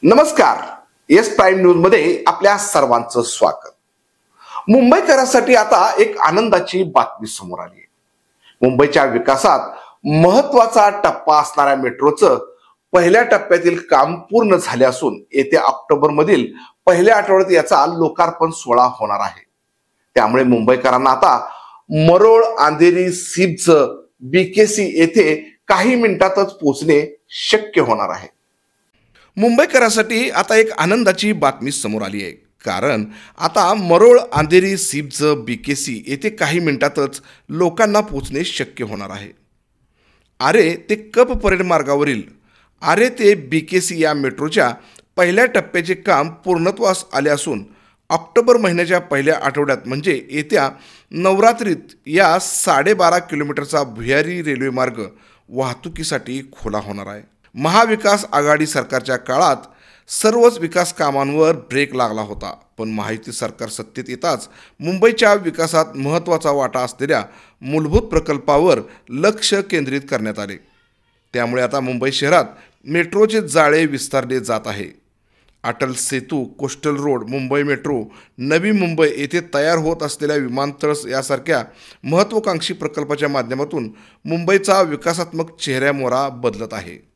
नमस्कार. S prime news मध्ये आपल्या सर्वांचं स्वागत. मुंबईकरांसाठी आता एक आनंदाची बातमी समोर आली आहे. मुंबईच्या विकासात महत्वाचा टप्पा असणाऱ्या मेट्रोचं पहिल्या टप्प्यातील काम पूर्ण झाले असून येत्या ऑक्टोबर मधील पहिल्या आठवड्यात याचा लोकार्पण सोहळा होणार आहे. त्यामुळे मुंबईकरांना आता मरोळ, अंधेरी, सिब्ज, बीकेसी येथे काही मिनिटातच पोहोचणे शक्य होणार आहे. मुंबईकरांसाठी आता एक आनंदाची बातमी समोर आली आहे. कारण आता मरोळ, अंधेरी, सिब्ज, बीकेसी येथे काही मिनिटातच लोकांना पोहोचणे शक्य होणार आहे. आरे ते कप परेड मार्गावरील आरे ते बीकेसी या मेट्रोच्या पहिल्या टप्प्याचे काम पूर्णत्वास आले असून ऑक्टोबर महिन्याच्या पहिल्या आठवड्यात म्हणजे येत्या नवरात्रीत या 12.5 किलोमीटरचा भुयारी रेल्वे मार्ग वाहतुकीसाठी खुला होणार आहे. महाविकास आघाडी सरकारच्या काळात सर्वच विकास कामांवर ब्रेक लागला होता, पण महायुती सरकार सत्तेत येताच मुंबईच्या विकासात महत्त्वाचा वाटा असलेल्या मूलभूत प्रकल्पावर लक्ष केंद्रित करण्यात आले. त्यामुळे आता मुंबई शहरात मेट्रोचे जाळे विस्तारले जात आहे. Atal Setu, coastal road, Mumbai metro, Navi Mumbai येथे तयार होत असलेल्या विमानतळ यासारख्या महत्त्वाकांक्षी प्रकल्पाच्या माध्यमातून मुंबईचा विकासात्मक चेहऱ्यामोहरा बदलत आहे.